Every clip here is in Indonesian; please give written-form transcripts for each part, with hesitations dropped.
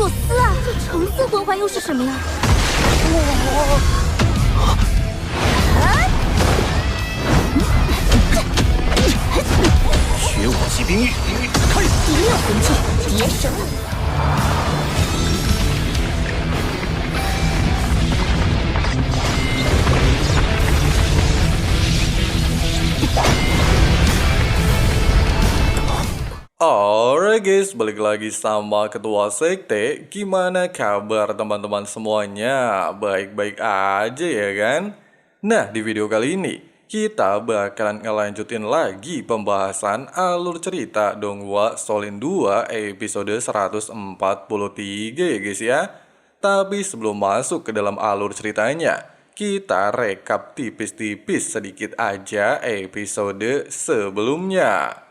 所思啊！这橙色光环又是什么呀？学我骑冰玉，开！第六魂技蝶神舞。Alright guys, balik lagi sama Ketua Sekte. Gimana kabar teman-teman semuanya? Baik-baik aja ya kan? Nah, di video kali ini kita bakalan ngelanjutin lagi pembahasan alur cerita Donghua Shaolin 2 episode 143 ya guys ya. Tapi sebelum masuk ke dalam alur ceritanya, kita rekap tipis-tipis sedikit aja episode sebelumnya.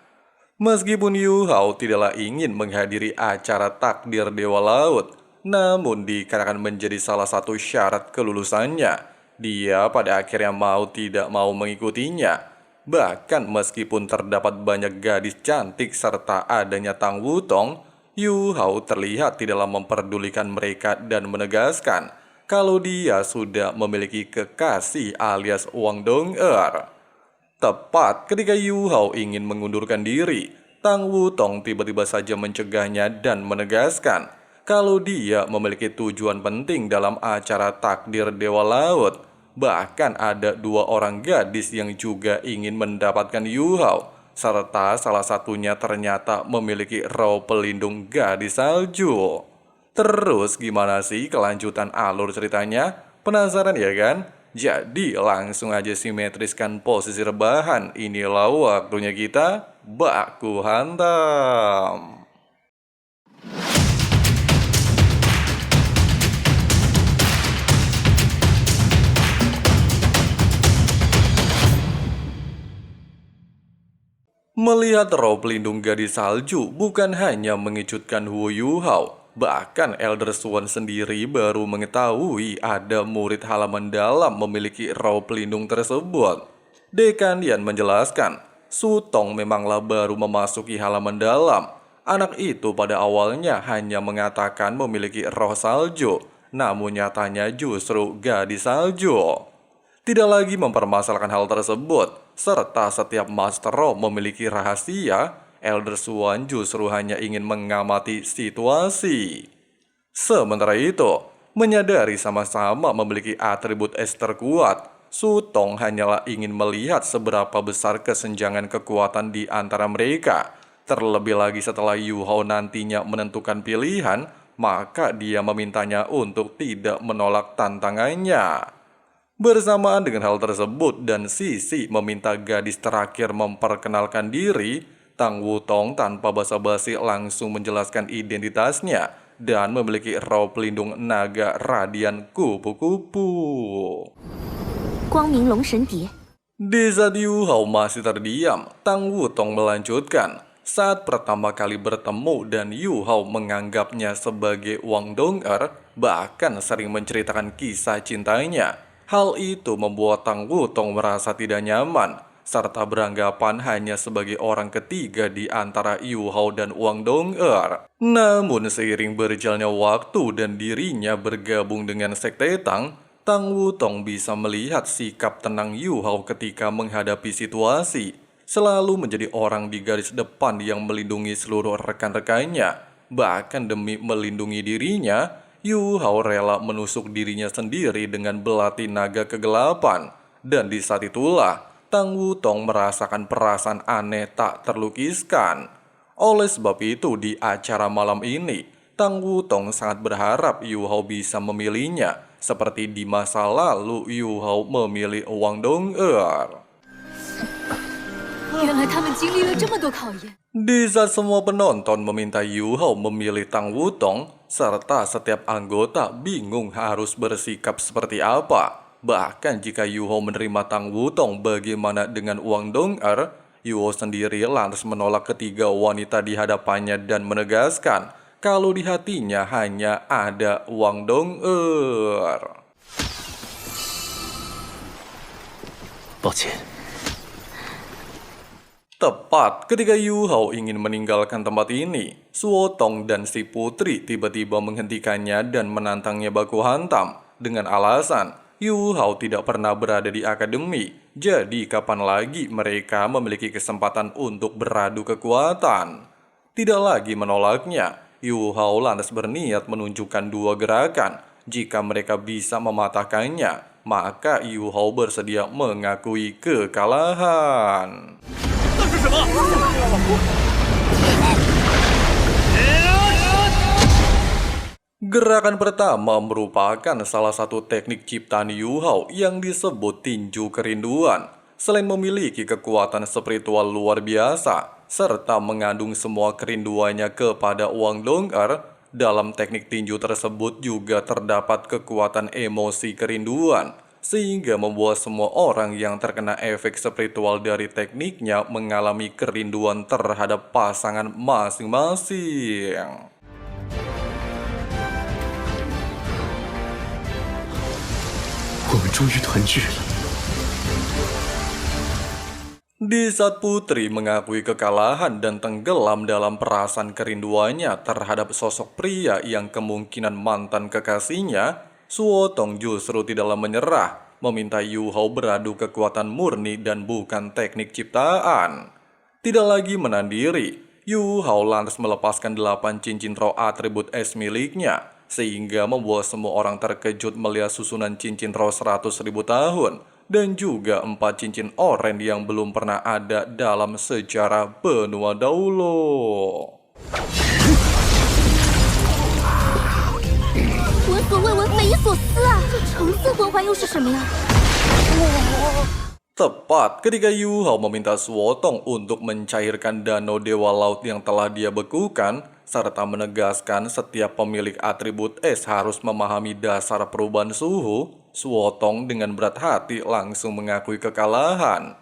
Meskipun Yu Hao tidaklah ingin menghadiri acara takdir Dewa Laut, namun dikarenakan menjadi salah satu syarat kelulusannya, dia pada akhirnya tidak mau mengikutinya. Bahkan meskipun terdapat banyak gadis cantik serta adanya Tang Wutong, Yu Hao terlihat tidaklah memperdulikan mereka dan menegaskan kalau dia sudah memiliki kekasih alias Wang Dong'er. Tepat ketika Yu Hao ingin mengundurkan diri, Tang Wutong tiba-tiba saja mencegahnya dan menegaskan kalau dia memiliki tujuan penting dalam acara takdir Dewa Laut. Bahkan ada dua orang gadis yang juga ingin mendapatkan Yu Hao, serta salah satunya ternyata memiliki roh pelindung gadis salju. Terus gimana sih kelanjutan alur ceritanya? Penasaran ya kan? Jadi langsung aja simetriskan posisi rebahan. Inilah waktunya kita baku hantam. Melihat roh pelindung gadis salju bukan hanya mengejutkan Hu Yu Hao, bahkan Elder Swan sendiri baru mengetahui ada murid halaman dalam memiliki roh pelindung tersebut. Dekan Dian menjelaskan, Su Tong memanglah baru memasuki halaman dalam. Anak itu pada awalnya hanya mengatakan memiliki roh salju, namun nyatanya justru gadis salju. Tidak lagi mempermasalahkan hal tersebut, serta setiap Master Roh memiliki rahasia, Elder Swan justru hanya ingin mengamati situasi. Sementara itu, menyadari sama-sama memiliki atribut es terkuat, Su Tong hanyalah ingin melihat seberapa besar kesenjangan kekuatan di antara mereka. Terlebih lagi setelah Yu Hao nantinya menentukan pilihan, maka dia memintanya untuk tidak menolak tantangannya. Bersamaan dengan hal tersebut dan Sisi meminta gadis terakhir memperkenalkan diri, Tang Wutong tanpa basa-basi langsung menjelaskan identitasnya dan memiliki roh pelindung naga radian kupu-kupu. Guangming Long Shen Die. Di saat Yu Hao masih terdiam, Tang Wutong melanjutkan. Saat pertama kali bertemu dan Yu Hao menganggapnya sebagai Wang Dong'er, bahkan sering menceritakan kisah cintanya. Hal itu membuat Tang Wutong merasa tidak nyaman, serta beranggapan hanya sebagai orang ketiga di antara Yu Hao dan Wang Dong'er. Namun seiring berjalannya waktu dan dirinya bergabung dengan Sekte Tang, Tang Wutong bisa melihat sikap tenang Yu Hao ketika menghadapi situasi. Selalu menjadi orang di garis depan yang melindungi seluruh rekan-rekannya. Bahkan demi melindungi dirinya, Yu Hao rela menusuk dirinya sendiri dengan belati naga kegelapan. Dan di saat itulah, Tang Wutong merasakan perasaan aneh tak terlukiskan. Oleh sebab itu di acara malam ini, Tang Wutong sangat berharap Yu Hao bisa memilihnya. Seperti di masa lalu Yu Hao memilih Wang Dong'er. Di saat semua penonton meminta Yu Hao memilih Tang Wutong, serta setiap anggota bingung harus bersikap seperti apa. Bahkan jika Yu Hao menerima Tang Wutong, bagaimana dengan Wang Dong'er? Yu Hao sendiri lantas menolak ketiga wanita di hadapannya dan menegaskan kalau di hatinya hanya ada Wang Dong'er. 抱歉。Tepat ketika Yu Hao ingin meninggalkan tempat ini, Suo Tong dan si putri tiba-tiba menghentikannya dan menantangnya baku hantam dengan alasan Yu Hao tidak pernah berada di akademi, jadi kapan lagi mereka memiliki kesempatan untuk beradu kekuatan. Tidak lagi menolaknya, Yu Hao lantas berniat menunjukkan dua gerakan. Jika mereka bisa mematahkannya, maka Yu Hao bersedia mengakui kekalahan. Gerakan pertama merupakan salah satu teknik ciptaan Yu Hao yang disebut tinju kerinduan. Selain memiliki kekuatan spiritual luar biasa, serta mengandung semua kerinduannya kepada Wang Dong'er, dalam teknik tinju tersebut juga terdapat kekuatan emosi kerinduan, sehingga membuat semua orang yang terkena efek spiritual dari tekniknya mengalami kerinduan terhadap pasangan masing-masing. Di saat putri mengakui kekalahan dan tenggelam dalam perasaan kerinduannya terhadap sosok pria yang kemungkinan mantan kekasihnya, Suo Tong justru tidaklah menyerah, meminta Yu Hao beradu kekuatan murni dan bukan teknik ciptaan. Tidak lagi menahan diri, Yu Hao lantas melepaskan 8 cincin roh atribut es miliknya, sehingga membuat semua orang terkejut melihat susunan cincin roh 100.000 tahun, dan juga 4 cincin oranye yang belum pernah ada dalam sejarah benua dahulu. 闻所未闻，匪夷所思啊！这橙色光环又是什么呀？ Tepat ketika Yu Hao meminta Suo Tong untuk mencairkan danau Dewa Laut yang telah dia bekukan, serta menegaskan setiap pemilik atribut es harus memahami dasar perubahan suhu, Suo Tong dengan berat hati langsung mengakui kekalahan.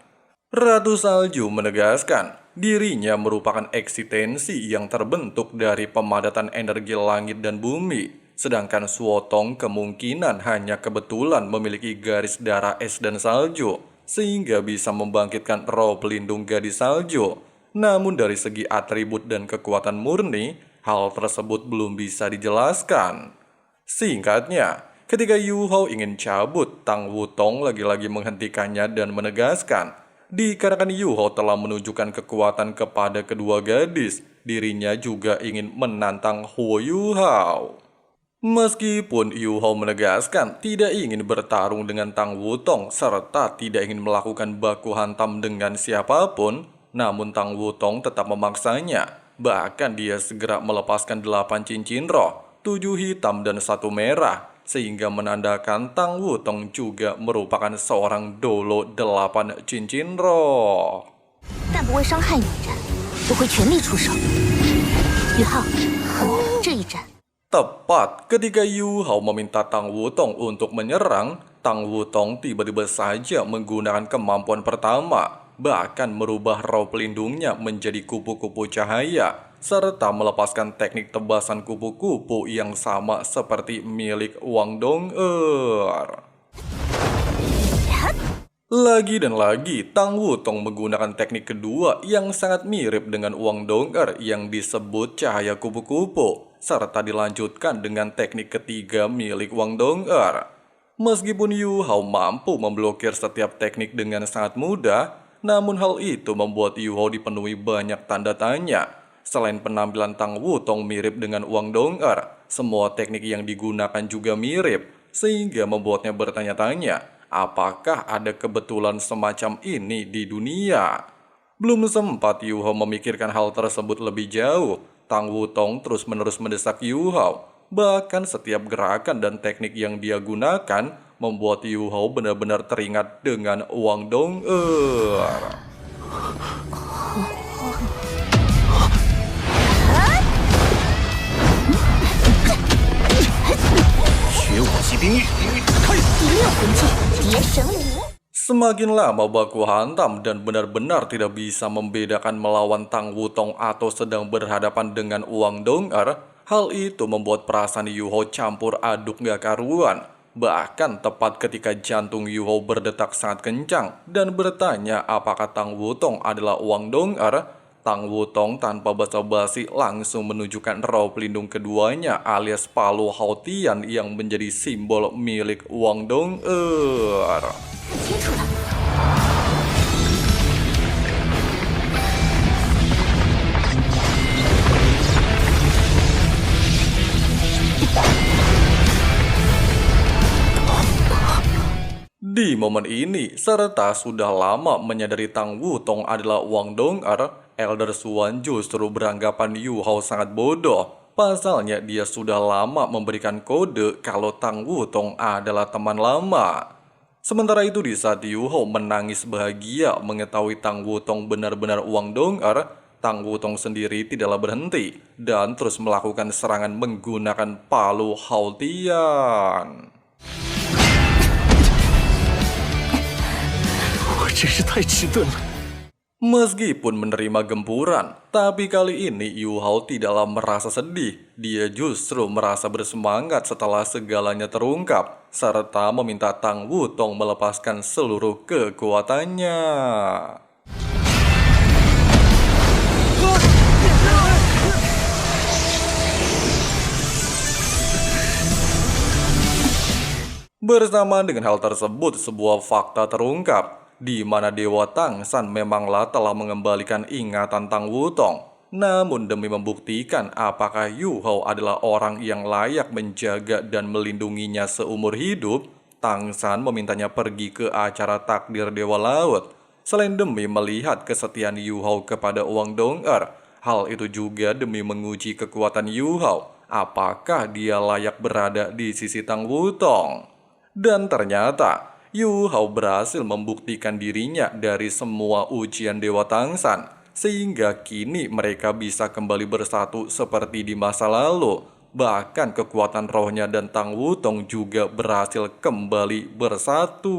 Ratu Salju menegaskan dirinya merupakan eksistensi yang terbentuk dari pemadatan energi langit dan bumi, sedangkan Suo Tong kemungkinan hanya kebetulan memiliki garis darah es dan salju, sehingga bisa membangkitkan roh pelindung gadis salju. Namun dari segi atribut dan kekuatan murni, hal tersebut belum bisa dijelaskan. Singkatnya, ketika Yu Hao ingin cabut, Tang Wutong lagi-lagi menghentikannya dan menegaskan, dikarenakan Yu Hao telah menunjukkan kekuatan kepada kedua gadis, dirinya juga ingin menantang Huo Yu Hao. Meskipun Yu Hao menegaskan tidak ingin bertarung dengan Tang Wutong serta tidak ingin melakukan baku hantam dengan siapapun, namun Tang Wutong tetap memaksanya. Bahkan dia segera melepaskan 8 cincin roh, 7 hitam dan 1 merah, sehingga menandakan Tang Wutong juga merupakan seorang dolo 8 cincin roh. 但不会伤害你的人，我会全力出手。宇浩，这一战。 Tepat ketika Yu Hao meminta Tang Wutong untuk menyerang, Tang Wutong tiba-tiba saja menggunakan kemampuan pertama, bahkan merubah roh pelindungnya menjadi kupu-kupu cahaya, serta melepaskan teknik tebasan kupu-kupu yang sama seperti milik Wang Dong'er. Lagi dan lagi, Tang Wutong menggunakan teknik kedua yang sangat mirip dengan Wang Dong'er yang disebut cahaya kupu-kupu, serta dilanjutkan dengan teknik ketiga milik Wang Dong'er. Meskipun Yu Hao mampu memblokir setiap teknik dengan sangat mudah, namun hal itu membuat Yu Hao dipenuhi banyak tanda tanya. Selain penampilan Tang Wutong mirip dengan Wang Dong'er, semua teknik yang digunakan juga mirip, sehingga membuatnya bertanya-tanya, apakah ada kebetulan semacam ini di dunia? Belum sempat Yu Hao memikirkan hal tersebut lebih jauh, Tang Wutong terus-menerus mendesak Yu Hao. Bahkan setiap gerakan dan teknik yang dia gunakan membuat Yu Hao benar-benar teringat dengan Wang Dong'er. Semakin lama baku hantam dan benar-benar tidak bisa membedakan melawan Tang Wutong atau sedang berhadapan dengan Wang Dong'er. Hal itu membuat perasaan Yu Hao campur aduk gak karuan. Bahkan tepat ketika jantung Yu Hao berdetak sangat kencang dan bertanya apakah Tang Wutong adalah Wang Dong'er, Tang Wutong tanpa basa-basi langsung menunjukkan roh pelindung keduanya alias palu Haotian yang menjadi simbol milik Wang Dong'er. 看清楚了。 Di momen ini, serta sudah lama menyadari Tang Wutong adalah Wang Dong'er, Elder Suan justru beranggapan Yu Hao sangat bodoh. Pasalnya dia sudah lama memberikan kode kalau Tang Wutong adalah teman lama. Sementara itu di saat Yu Hao menangis bahagia mengetahui Tang Wutong benar-benar Wang Dong'er, Tang Wutong sendiri tidaklah berhenti dan terus melakukan serangan menggunakan palu Haotian. 我真是太迟钝了。 Meskipun menerima gempuran, tapi kali ini Yu Hao tidaklah merasa sedih. Dia justru merasa bersemangat setelah segalanya terungkap, serta meminta Tang Wutong melepaskan seluruh kekuatannya. Bersamaan dengan hal tersebut, sebuah fakta terungkap, di mana Dewa Tangsan memanglah telah mengembalikan ingatan Tang Wutong. Namun demi membuktikan apakah Yu Hao adalah orang yang layak menjaga dan melindunginya seumur hidup, Tangsan memintanya pergi ke acara takdir Dewa Laut. Selain demi melihat kesetiaan Yu Hao kepada Wang Dong'er, hal itu juga demi menguji kekuatan Yu Hao, apakah dia layak berada di sisi Tang Wutong. Dan ternyata Yu Hao berhasil membuktikan dirinya dari semua ujian Dewa Tangsan, sehingga kini mereka bisa kembali bersatu seperti di masa lalu. Bahkan kekuatan rohnya dan Tang Wutong juga berhasil kembali bersatu.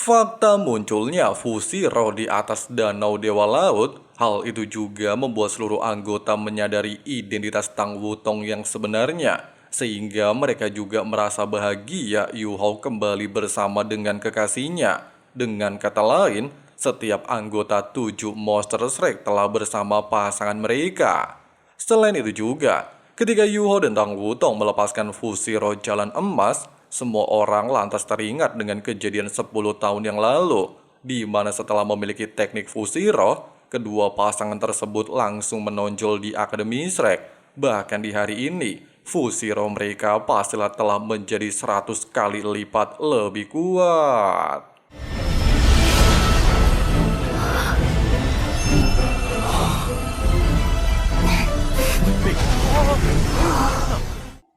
Fakta munculnya fusi roh di atas danau Dewa Laut, hal itu juga membuat seluruh anggota menyadari identitas Tang Wutong yang sebenarnya, sehingga mereka juga merasa bahagia Yu Hao kembali bersama dengan kekasihnya. Dengan kata lain, setiap anggota 7 Monster Strike telah bersama pasangan mereka. Selain itu juga, ketika Yu Hao dan Tang Wutong melepaskan fusi roh jalan emas, semua orang lantas teringat dengan kejadian 10 tahun yang lalu, di mana setelah memiliki teknik fusi roh, kedua pasangan tersebut langsung menonjol di Akademi Shrek. Bahkan di hari ini, fusi roh mereka pastilah telah menjadi 100 kali lipat lebih kuat.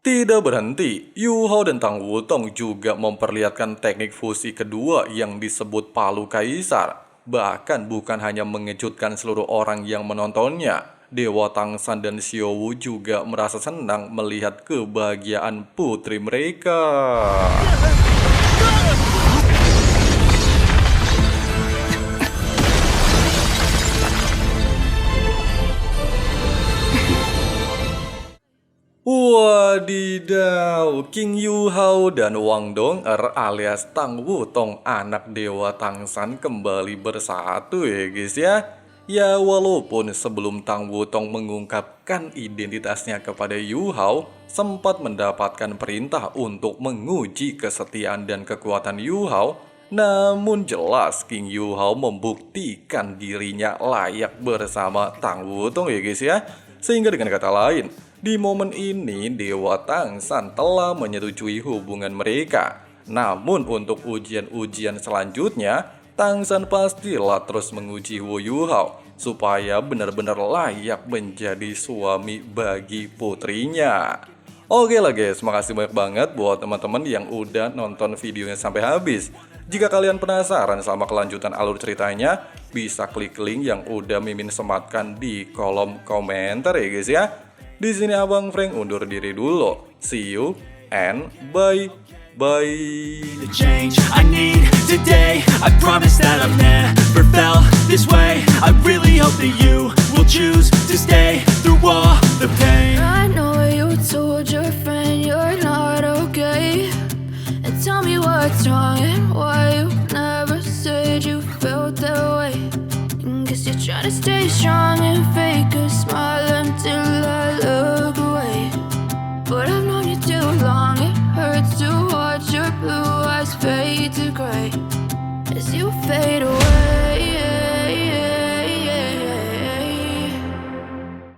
Tidak berhenti, Yu Hao dan Tang Wutong juga memperlihatkan teknik fusi kedua yang disebut Palu Kaisar. Bahkan bukan hanya mengejutkan seluruh orang yang menontonnya, Dewa Tangsan dan Xiao Wu juga merasa senang melihat kebahagiaan putri mereka. Wadidaw, King Yu Hao dan Wang Dong'er alias Tang Wutong anak Dewa Tangsan kembali bersatu ya guys ya. Ya walaupun sebelum Tang Wutong mengungkapkan identitasnya kepada Yu Hao, sempat mendapatkan perintah untuk menguji kesetiaan dan kekuatan Yu Hao, namun jelas King Yu Hao membuktikan dirinya layak bersama Tang Wutong ya guys ya. Sehingga dengan kata lain, di momen ini Dewa Tangsan telah menyetujui hubungan mereka. Namun untuk ujian-ujian selanjutnya, Tangsan pastilah terus menguji Wu Yu Hao supaya benar-benar layak menjadi suami bagi putrinya. Oke lah guys, makasih banyak banget buat teman-teman yang udah nonton videonya sampai habis. Jika kalian penasaran sama kelanjutan alur ceritanya, bisa klik link yang udah Mimin sematkan di kolom komentar ya guys ya. Di sini Abang Frank undur diri dulu. See you and bye. The change I need today, I promise that I've never felt this way. I really hope that you will choose to stay through all the pain. felt that way. And guess you're trying to stay strong and fake a smile until I look away. But I've known you too long, it hurts to watch your blue eyes fade to gray as you fade away.